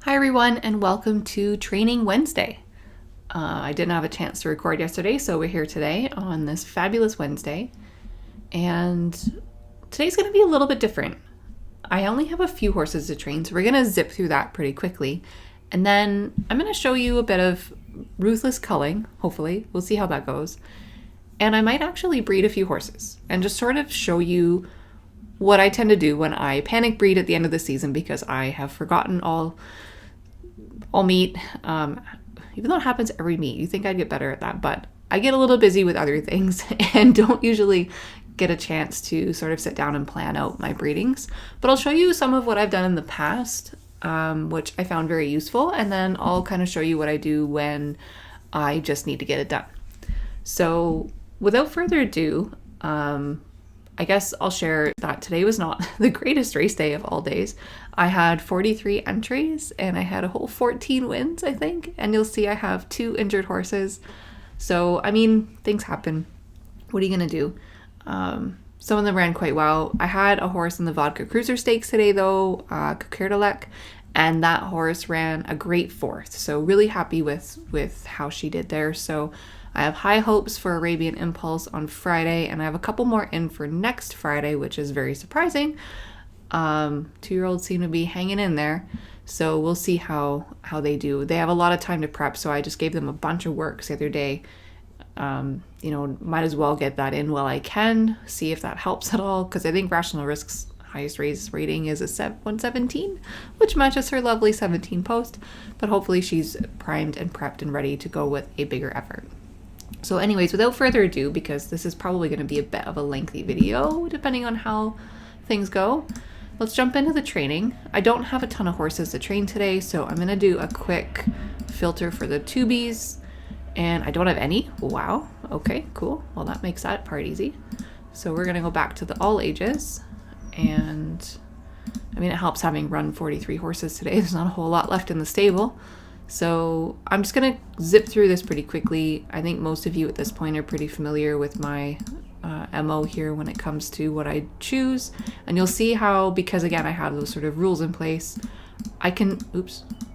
Hi everyone and welcome to Training Wednesday. I didn't have a chance to record yesterday, so we're here today on this fabulous Wednesday. And today's going to be a little bit different. I only have a few horses to train, so we're going to zip through that pretty quickly. And then I'm going to show you a bit of ruthless culling, hopefully. We'll see how that goes. And I might actually breed a few horses and just sort of show you what I tend to do when I panic breed at the end of the season because I have forgotten all meet, even though it happens every meet. You think I'd get better at that, but I get a little busy with other things and don't usually get a chance to sort of sit down and plan out my breedings. But I'll show you some of what I've done in the past, which I found very useful, and then I'll kind of show you what I do when I just need to get it done. So without further ado, I guess I'll share that today was not the greatest race day of all days. I had 43 entries and I had a whole 14 wins, I think. And you'll see I have 2 injured horses. So, I mean, things happen. What are you going to do? Some of them ran quite well. I had a horse in the Vodka Cruiser Stakes today, though, Kukerdalek, and that horse ran a great 4th. So really happy with how she did there. So I have high hopes for Arabian Impulse on Friday, and I have a couple more in for next Friday, which is very surprising. 2-year-olds seem to be hanging in there, so we'll see how they do. They have a lot of time to prep, so I just gave them a bunch of works the other day. Might as well get that in while I can, see if that helps at all, because I think Rational Risk's highest race rating is a 117, which matches her lovely 17 post, but hopefully she's primed and prepped and ready to go with a bigger effort. So anyways, without further ado, because this is probably going to be a bit of a lengthy video, depending on how things go, let's jump into the training. I don't have a ton of horses to train today, so I'm going to do a quick filter for the tubies, and I don't have any. Wow. Okay, cool. Well, that makes that part easy. So we're going to go back to the all ages, and I mean, it helps having run 43 horses today. There's not a whole lot left in the stable. So I'm just going to zip through this pretty quickly. I think most of you at this point are pretty familiar with my MO here when it comes to what I choose. And you'll see how, because again, I have those sort of rules in place, I can,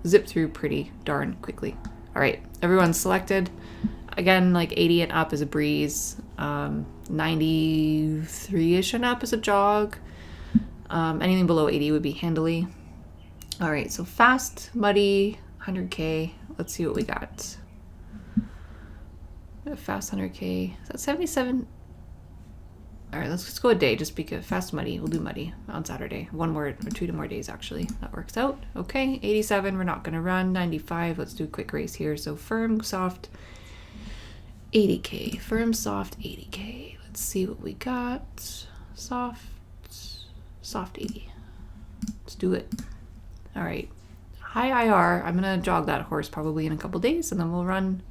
zip through pretty darn quickly. All right, everyone's selected. Again, like 80 and up is a breeze. 93-ish and up is a jog. Anything below 80 would be handily. All right, so fast, muddy, 100K. Let's see what we got. Fast 100K. Is that 77? All right, let's just go a day just because fast muddy. We'll do muddy on Saturday. 1 more or 2 more days actually. That works out. Okay, 87. We're not going to run. 95. Let's do a quick race here. So firm, soft, 80K. Firm, soft, 80K. Let's see what we got. Soft 80. Let's do it. All right. High IR, I'm gonna jog that horse probably in a couple days, and then we'll run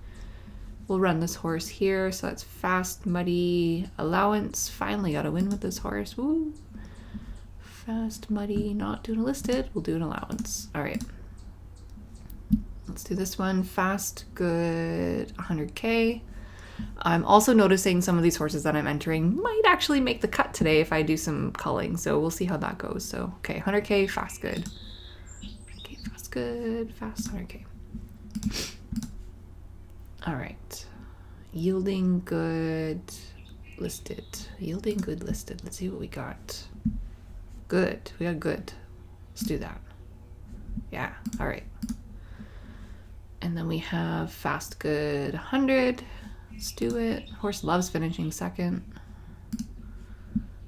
this horse here. So that's fast, muddy, allowance. Finally got a win with this horse. Woo! Fast, muddy, not doing a listed. We'll do an allowance. All right. Let's do this one. Fast, good, 100K. I'm also noticing some of these horses that I'm entering might actually make the cut today if I do some culling. So we'll see how that goes. So, okay, 100K, fast, good. Good, fast 100K. All right. Yielding good, listed. Yielding good, listed. Let's see what we got. Good. We got good. Let's do that. Yeah. All right. And then we have fast good 100. Let's do it. Horse loves finishing second.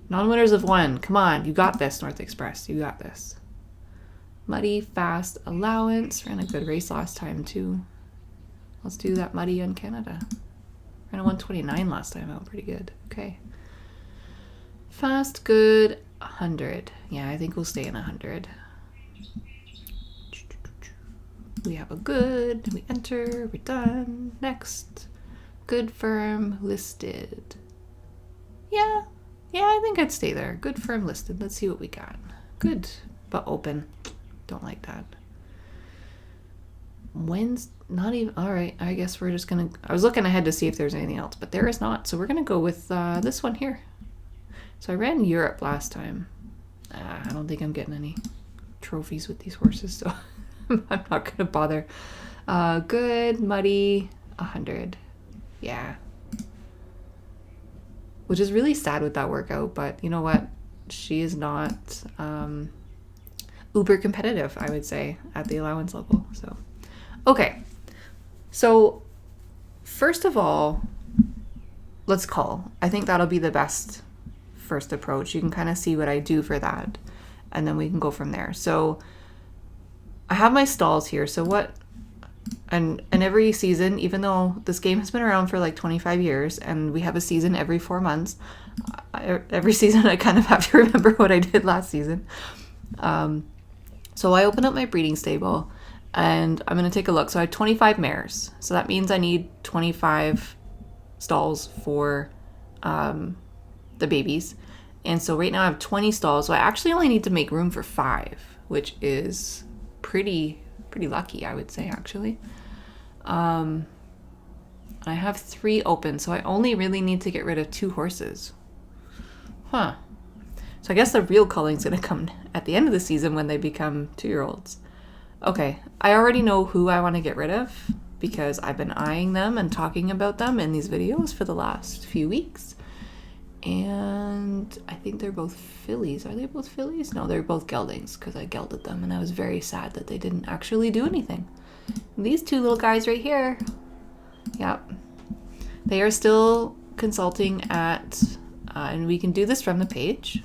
Non-winners of 1. Come on. You got this, North Express. You got this. Muddy, fast, allowance. Ran a good race last time too. Let's do that muddy in Canada. Ran a 129 last time out. Pretty good. Okay. Fast, good, 100. Yeah, I think we'll stay in 100. We have a good. We enter. We're done. Next. Good, firm, listed. Yeah, I think I'd stay there. Good, firm, listed. Let's see what we got. Good, but open. Don't like that. When's not even, all right, I guess we're just gonna, I was looking ahead to see if there's anything else, but there is not. So we're gonna go with this one here. So I ran Europe last time. I don't think I'm getting any trophies with these horses, so I'm not going to bother. Good, muddy, 100. Yeah. Which is really sad with that workout, but you know what? She is not uber competitive, I would say, at the allowance level. So, okay. So, first of all, let's call. I think that'll be the best first approach. You can kind of see what I do for that, and then we can go from there. So, I have my stalls here. So what, and every season, even though this game has been around for like 25 years and we have a season every 4 months, every season I kind of have to remember what I did last season. So I open up my breeding stable and I'm going to take a look. So I have 25 mares. So that means I need 25 stalls for the babies. And so right now I have 20 stalls. So I actually only need to make room for 5, which is pretty lucky, I would say, actually. I have 3 open, so I only really need to get rid of 2 horses. So I guess the real culling's gonna come at the end of the season when they become 2-year-olds. Okay, I already know who I want to get rid of because I've been eyeing them and talking about them in these videos for the last few weeks. And I think they're both fillies. Are they both fillies? No, they're both geldings because I gelded them and I was very sad that they didn't actually do anything. And these 2 little guys right here, yep, they are still consulting at, and we can do this from the page.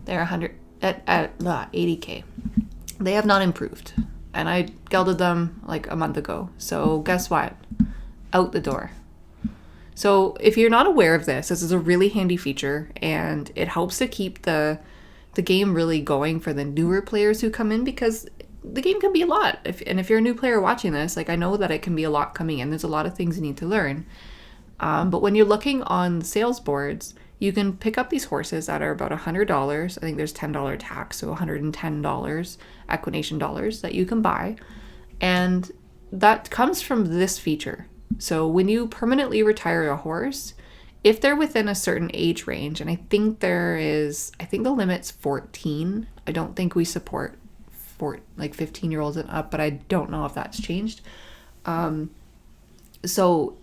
They're 100 at 80K. They have not improved, and I gelded them like a month ago. So guess what? Out the door. So if you're not aware of this is a really handy feature, and it helps to keep the game really going for the newer players who come in, because the game can be a lot. If you're a new player watching this, like, I know that it can be a lot coming in. There's a lot of things you need to learn. But when you're looking on sales boards, you can pick up these horses that are about $100. I think there's $10 tax, so $110 equination dollars that you can buy. And that comes from this feature. So when you permanently retire a horse, if they're within a certain age range, and I think the limit's 14. I don't think we support 15-year-olds and up, but I don't know if that's changed. So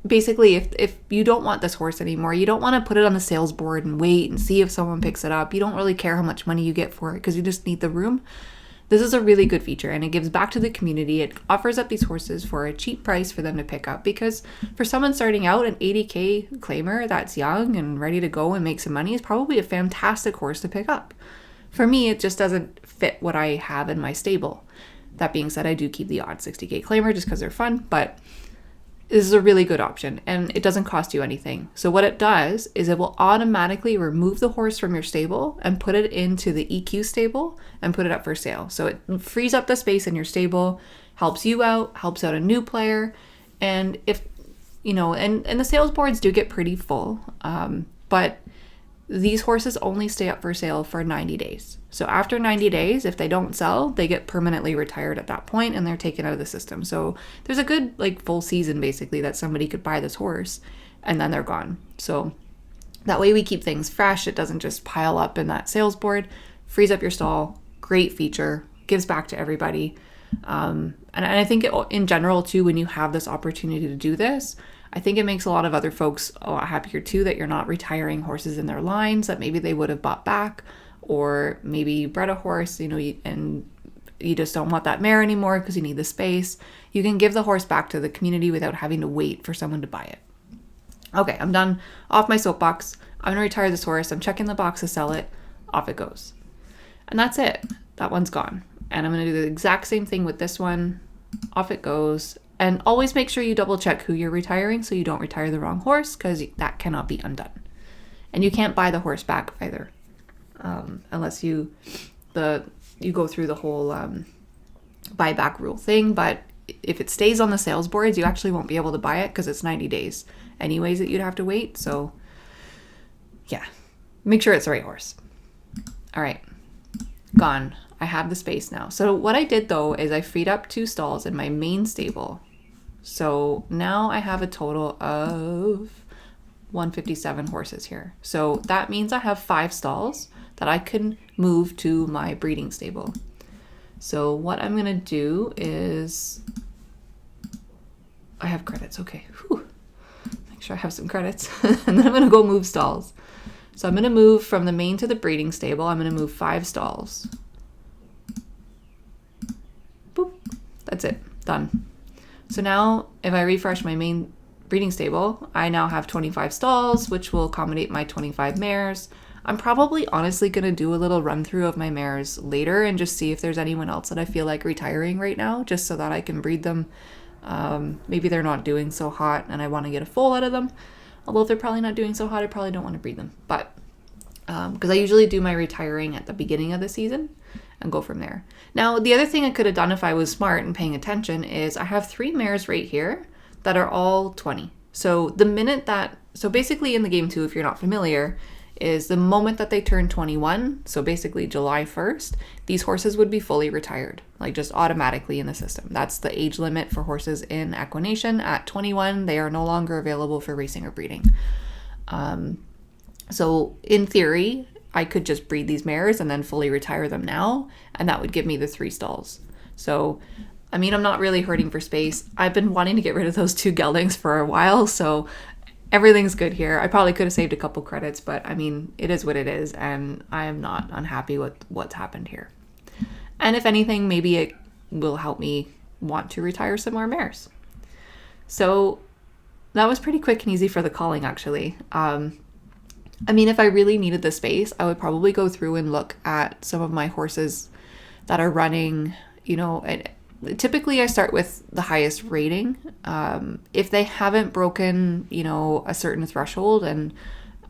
basically, if you don't want this horse anymore, you don't want to put it on the sales board and wait and see if someone picks it up. You don't really care how much money you get for it because you just need the room. This is a really good feature, and it gives back to the community. It offers up these horses for a cheap price for them to pick up, because for someone starting out, an 80K claimer that's young and ready to go and make some money is probably a fantastic horse to pick up. For me, it just doesn't fit what I have in my stable. That being said, I do keep the odd 60K claimer just because they're fun, but this is a really good option, and it doesn't cost you anything. So what it does is it will automatically remove the horse from your stable and put it into the EQ stable and put it up for sale. So it frees up the space in your stable, helps you out, helps out a new player. And if, and the sales boards do get pretty full, but these horses only stay up for sale for 90 days. So after 90 days, if they don't sell, they get permanently retired at that point and they're taken out of the system. So there's a good full season basically that somebody could buy this horse and then they're gone. So that way we keep things fresh. It doesn't just pile up in that sales board, frees up your stall. Great feature, gives back to everybody. And I think in general too, when you have this opportunity to do this, I think it makes a lot of other folks a lot happier too, that you're not retiring horses in their lines that maybe they would have bought back, or maybe you bred a horse, and you just don't want that mare anymore because you need the space. You can give the horse back to the community without having to wait for someone to buy it. Okay, I'm done. Off my soapbox. I'm going to retire this horse. I'm checking the box to sell it. Off it goes. And that's it. That one's gone. And I'm going to do the exact same thing with this one. Off it goes. And always make sure you double check who you're retiring so you don't retire the wrong horse, because that cannot be undone. And you can't buy the horse back either, unless you go through the whole buyback rule thing. But if it stays on the sales boards, you actually won't be able to buy it because it's 90 days anyways that you'd have to wait. So yeah, make sure it's the right horse. All right, gone. I have the space now. So what I did though is I freed up 2 stalls in my main stable. So now I have a total of 157 horses here. So that means I have 5 stalls that I can move to my breeding stable. So what I'm going to do is, I have credits. Okay. Whew. Make sure I have some credits. And then I'm going to go move stalls. So I'm going to move from the main to the breeding stable. I'm going to move 5 stalls. Boop. That's it. Done. So now if I refresh my main breeding stable, I now have 25 stalls, which will accommodate my 25 mares. I'm probably honestly going to do a little run through of my mares later and just see if there's anyone else that I feel like retiring right now, just so that I can breed them. Maybe they're not doing so hot and I want to get a foal out of them. Although if they're probably not doing so hot, I probably don't want to breed them. But because I usually do my retiring at the beginning of the season and go from there. Now, the other thing I could have done if I was smart and paying attention is I have 3 mares right here that are all 20. So the minute that, so basically in the game too, if you're not familiar, is the moment that they turn 21, so basically July 1st, these horses would be fully retired, like just automatically in the system. That's the age limit for horses in equination. At 21, they are no longer available for racing or breeding. So in theory, I could just breed these mares and then fully retire them now, and that would give me the 3 stalls. So, I mean, I'm not really hurting for space. I've been wanting to get rid of those 2 geldings for a while, so everything's good here. I probably could have saved a couple credits, but I mean, it is what it is, and I am not unhappy with what's happened here. And if anything, maybe it will help me want to retire some more mares. So that was pretty quick and easy for the culling, actually. I mean, if I really needed the space, I would probably go through and look at some of my horses that are running, you know, and typically I start with the highest rating. If they haven't broken, you know, a certain threshold, and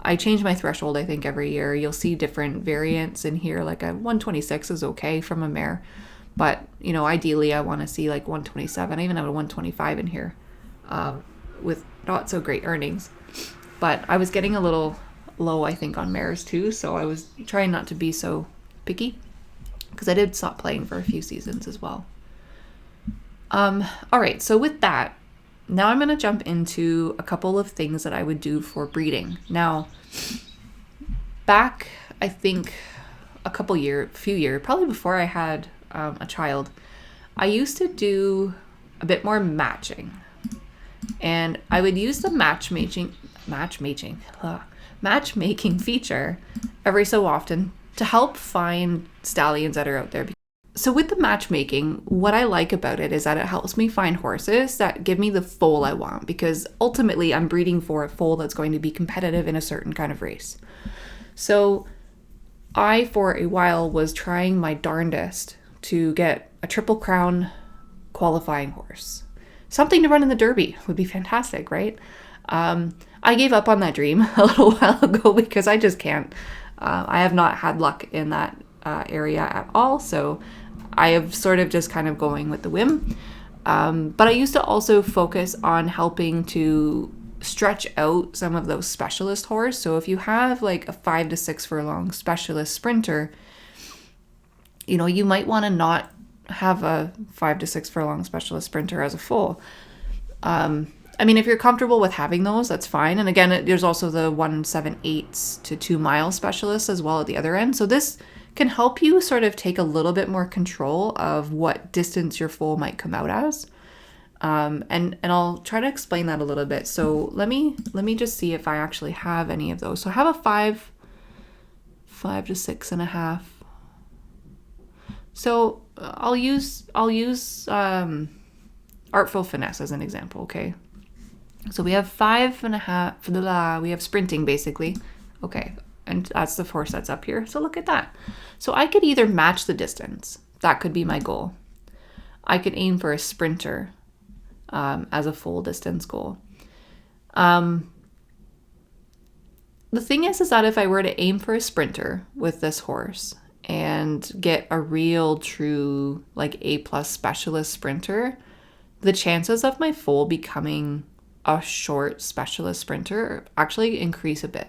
I change my threshold, I think, every year, you'll see different variants in here. Like a 126 is okay from a mare, but, you know, ideally I want to see like 127. I even have a 125 in here with not so great earnings. But I was getting a little low, I think, on mares too, so I was trying not to be so picky because I did stop playing for a few seasons as well. All right, so with that, now I'm going to jump into a couple of things that I would do for breeding. Now, back, I think, few years, probably before I had a child, I used to do a bit more matching. And I would use the matchmaking feature every so often to help find stallions that are out there. So with the matchmaking, what I like about it is that it helps me find horses that give me the foal I want, because ultimately I'm breeding for a foal that's going to be competitive in a certain kind of race. So I, for a while, was trying my darndest to get a Triple Crown qualifying horse. Something to run in the Derby would be fantastic, right? I gave up on that dream a little while ago because I just can't. I have not had luck in that area at all, so I have sort of just kind of going with the whim. But I used to also focus on helping to stretch out some of those specialist horse. So if you have like a 5 to 6 furlong specialist sprinter, you know, you might want to not have a 5 to 6 furlong specialist sprinter as a foal. I mean, if you're comfortable with having those, that's fine. And again, there's also the 1.78 to 2 mile specialists as well at the other end. So this can help you sort of take a little bit more control of what distance your foal might come out as. And I'll try to explain that a little bit. So let me just see if I actually have any of those. So I have a 5 to 6.5. So I'll use Artful Finesse as an example. Okay. So we have 5.5, we have sprinting basically. Okay. And that's the horse that's up here. So look at that. So I could either match the distance. That could be my goal. I could aim for a sprinter as a full distance goal. The thing is that if I were to aim for a sprinter with this horse and get a real true like A+ specialist sprinter, the chances of my foal becoming a short specialist sprinter actually increase a bit.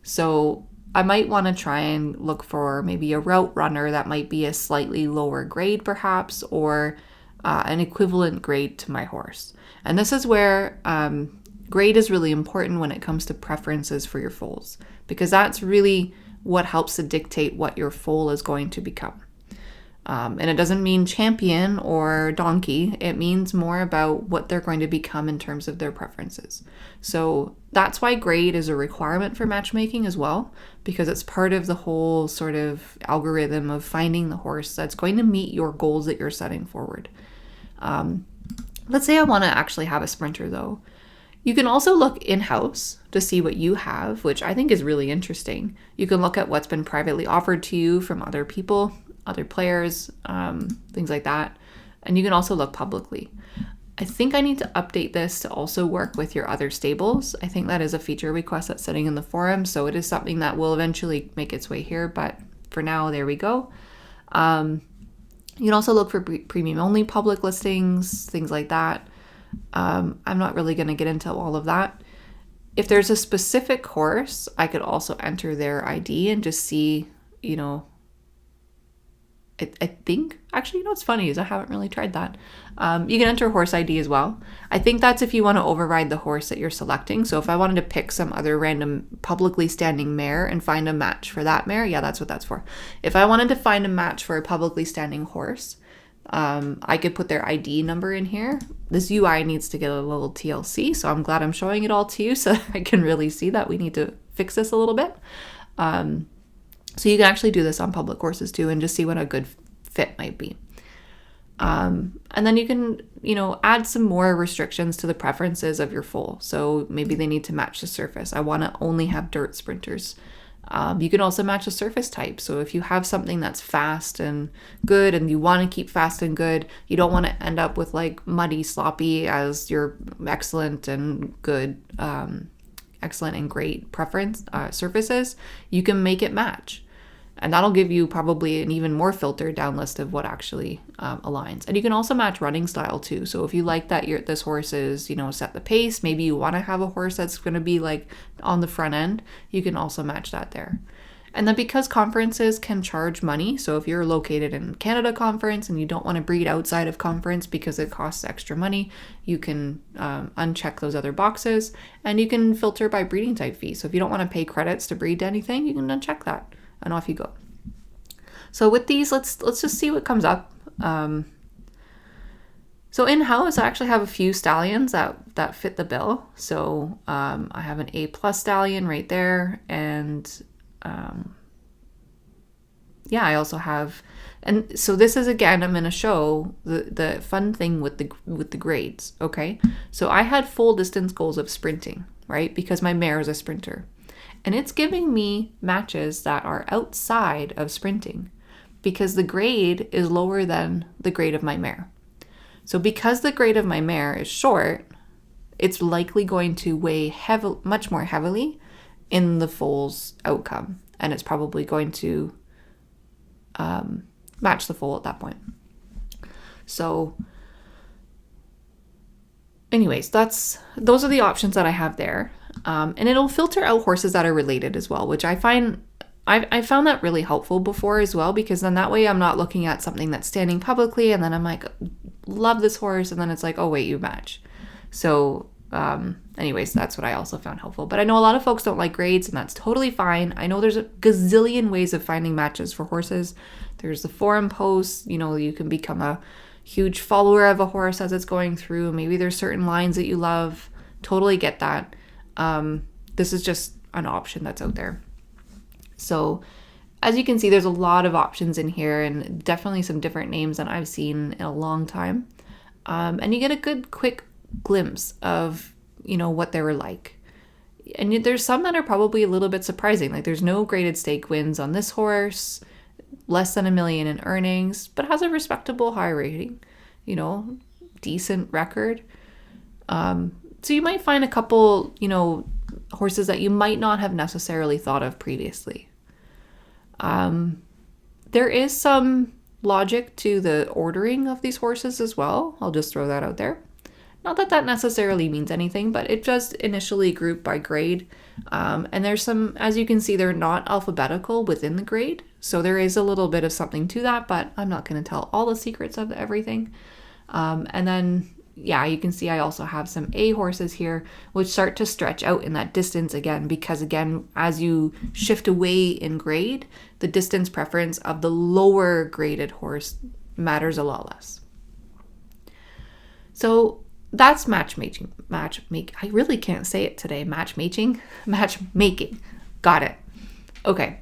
So I might want to try and look for maybe a route runner that might be a slightly lower grade perhaps, or an equivalent grade to my horse. And this is where grade is really important when it comes to preferences for your foals, because that's really what helps to dictate what your foal is going to become. And it doesn't mean champion or donkey. It means more about what they're going to become in terms of their preferences. So that's why grade is a requirement for matchmaking as well, because it's part of the whole sort of algorithm of finding the horse that's going to meet your goals that you're setting forward. Let's say I want to actually have a sprinter though. You can also look in-house to see what you have, which I think is really interesting. You can look at what's been privately offered to you from other people, other players, things like that. And you can also look publicly. I think I need to update this to also work with your other stables. I think that is a feature request that's sitting in the forum, so it is something that will eventually make its way here, but for now, there we go. You can also look for premium only public listings, things like that. I'm not really going to get into all of that. If there's a specific horse, I could also enter their ID and just see, I think, actually, what's funny is I haven't really tried that. You can enter horse ID as well. I think that's if you want to override the horse that you're selecting. So if I wanted to pick some other random publicly standing mare and find a match for that mare, yeah, that's what that's for. If I wanted to find a match for a publicly standing horse, I could put their ID number in here. This UI needs to get a little TLC, so I'm glad I'm showing it all to you so I can really see that we need to fix this a little bit. So you can actually do this on public horses too and just see what a good fit might be. And then you can, add some more restrictions to the preferences of your foal. So maybe they need to match the surface. I want to only have dirt sprinters. You can also match a surface type. So if you have something that's fast and good and you want to keep fast and good, you don't want to end up with like muddy, sloppy as your excellent and good, excellent and great preference surfaces, you can make it match. And that'll give you probably an even more filtered down list of what actually aligns. And you can also match running style too. So if you like that this horse is, set the pace, maybe you want to have a horse that's going to be like on the front end, you can also match that there. And then because conferences can charge money, so if you're located in Canada Conference and you don't want to breed outside of conference because it costs extra money, you can uncheck those other boxes and you can filter by breeding type fee. So if you don't want to pay credits to breed anything, you can uncheck that. And off you go. So with these, let's just see what comes up. So in-house, I actually have a few stallions that fit the bill. So I have an A+ stallion right there, and I also have, and so this is again, I'm going to show the fun thing with the grades. Okay, so I had full distance goals of sprinting, right? Because my mare is a sprinter. And it's giving me matches that are outside of sprinting because the grade is lower than the grade of my mare. So because the grade of my mare is short, it's likely going to weigh much more heavily in the foal's outcome. And it's probably going to match the foal at that point. So anyways, those are the options that I have there. And it'll filter out horses that are related as well, which I found that really helpful before as well, because then that way I'm not looking at something that's standing publicly and then I'm like, love this horse. And then it's like, oh wait, you match. So anyways, that's what I also found helpful. But I know a lot of folks don't like grades and that's totally fine. I know there's a gazillion ways of finding matches for horses. There's the forum posts, you can become a huge follower of a horse as it's going through. Maybe there's certain lines that you love. Totally get that. This is just an option that's out there. So as you can see, there's a lot of options in here and definitely some different names than I've seen in a long time. And you get a good quick glimpse of, what they were like. And there's some that are probably a little bit surprising. Like there's no graded stake wins on this horse, less than $1 million in earnings, but has a respectable high rating, decent record. So you might find a couple, horses that you might not have necessarily thought of previously. There is some logic to the ordering of these horses as well. I'll just throw that out there. Not that that necessarily means anything, but it does initially group by grade. And there's some, as you can see, they're not alphabetical within the grade. So there is a little bit of something to that, but I'm not going to tell all the secrets of everything. And then, yeah, you can see I also have some A horses here, which start to stretch out in that distance again, because again, as you shift away in grade, the distance preference of the lower graded horse matters a lot less. So that's matchmaking. I really can't say it today. Matchmaking. Got it. Okay.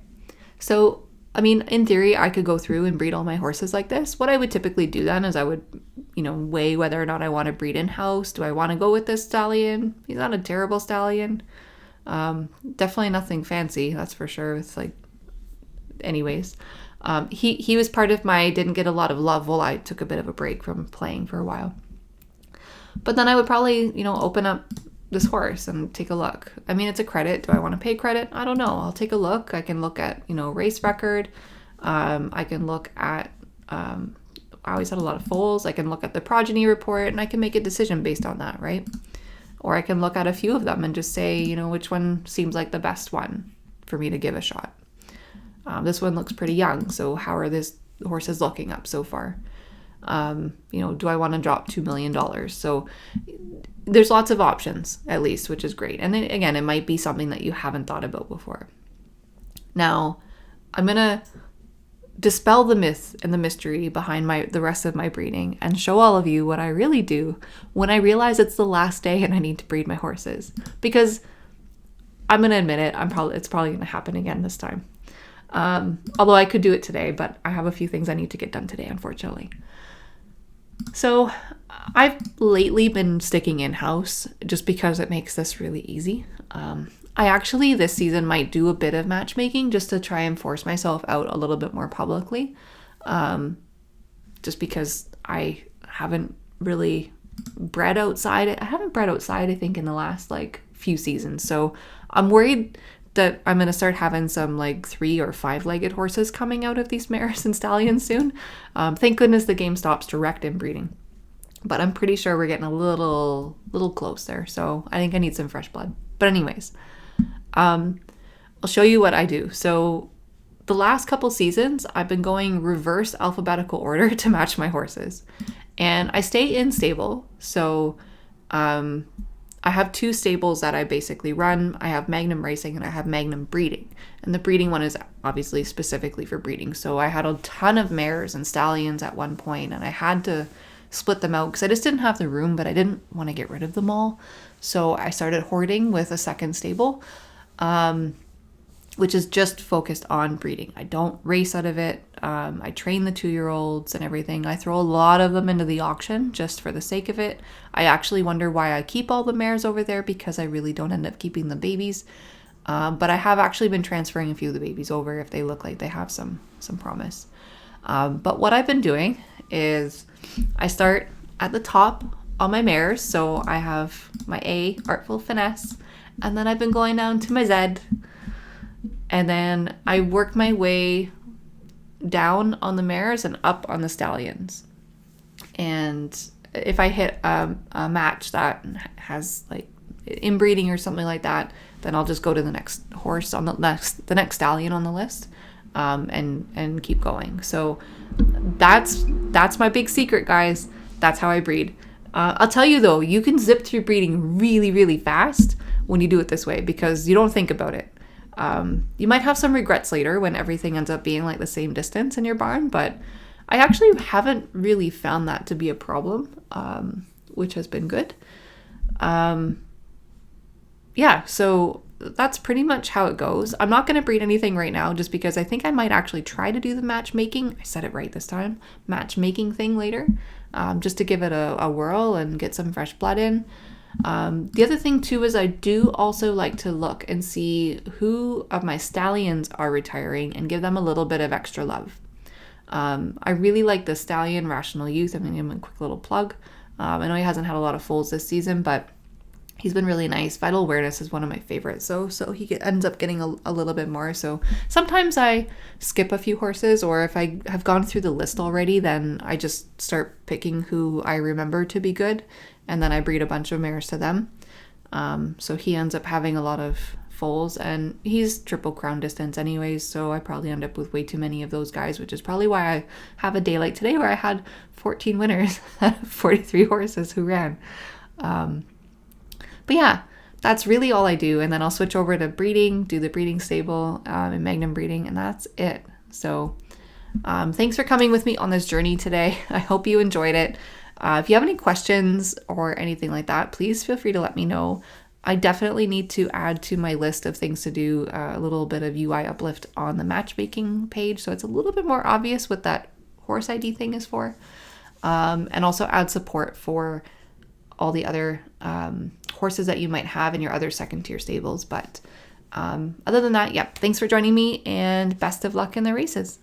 So, I mean, in theory, I could go through and breed all my horses like this. What I would typically do then is I would, weigh whether or not I want to breed in-house. Do I want to go with this stallion? He's not a terrible stallion. Definitely nothing fancy, that's for sure. It's like, anyways. He was part of my didn't get a lot of love while I took a bit of a break from playing for a while. But then I would probably, open up this horse and take a look. I mean, it's a credit. Do I want to pay credit? I don't know. I'll take a look. I can look at, race record. I can look at, I always had a lot of foals. I can look at the progeny report and I can make a decision based on that, right? Or I can look at a few of them and just say, which one seems like the best one for me to give a shot. This one looks pretty young. So how are this horses looking up so far? Do I want to drop $2 million? So there's lots of options, at least, which is great. And then again, it might be something that you haven't thought about before. Now, I'm going to dispel the myth and the mystery behind the rest of my breeding and show all of you what I really do when I realize it's the last day and I need to breed my horses. Because I'm going to admit it, it's probably going to happen again this time. Although I could do it today, but I have a few things I need to get done today, unfortunately. So I've lately been sticking in-house just because it makes this really easy. I actually this season might do a bit of matchmaking just to try and force myself out a little bit more publicly. Just because I haven't really bred outside. I haven't bred outside, I think, in the last few seasons. So I'm worried that I'm going to start having some 3 or 5-legged horses coming out of these mares and stallions soon. Thank goodness the game stops direct inbreeding. But I'm pretty sure we're getting a little close there. So I think I need some fresh blood. But anyways, I'll show you what I do. So the last couple seasons, I've been going reverse alphabetical order to match my horses. And I stay in stable. So I have 2 stables that I basically run. I have Magnum Racing and I have Magnum Breeding. And the breeding one is obviously specifically for breeding. So I had a ton of mares and stallions at one point and I had to split them out because I just didn't have the room, but I didn't want to get rid of them all. So I started hoarding with a second stable, which is just focused on breeding. I don't race out of it. I train the 2-year-olds and everything. I throw a lot of them into the auction just for the sake of it. I actually wonder why I keep all the mares over there because I really don't end up keeping the babies. But I have actually been transferring a few of the babies over if they look like they have some promise. But what I've been doing is I start at the top on my mares. So I have my A, Artful Finesse, and then I've been going down to my Z. And then I work my way down on the mares and up on the stallions. And if I hit a match that has inbreeding or something like that, then I'll just go to the next horse on the next stallion on the list, and keep going. So that's my big secret, guys. That's how I breed. I'll tell you though, you can zip through breeding really, really fast when you do it this way because you don't think about it. You might have some regrets later when everything ends up being the same distance in your barn, but I actually haven't really found that to be a problem, which has been good. Yeah, so that's pretty much how it goes. I'm not going to breed anything right now just because I think I might actually try to do the matchmaking. I said it right this time. Matchmaking thing later, just to give it a whirl and get some fresh blood in. The other thing too is I do also like to look and see who of my stallions are retiring and give them a little bit of extra love. I really like the stallion Rational Youth. I'm going to give him a quick little plug. I know he hasn't had a lot of foals this season, but he's been really nice. Vital Awareness is one of my favorites. So he ends up getting a little bit more. So sometimes I skip a few horses, or if I have gone through the list already, then I just start picking who I remember to be good. And then I breed a bunch of mares to them. So he ends up having a lot of foals, and he's triple crown distance anyways, so I probably end up with way too many of those guys, which is probably why I have a day like today where I had 14 winners out of 43 horses who ran. But yeah, that's really all I do. And then I'll switch over to breeding, do the breeding stable and Magnum breeding, and that's it. So thanks for coming with me on this journey today. I hope you enjoyed it. If you have any questions or anything like that, please feel free to let me know. I definitely need to add to my list of things to do a little bit of UI uplift on the matchmaking page, so it's a little bit more obvious what that horse ID thing is for. And also add support for all the other horses that you might have in your other second tier stables. But other than that, thanks for joining me, and best of luck in the races.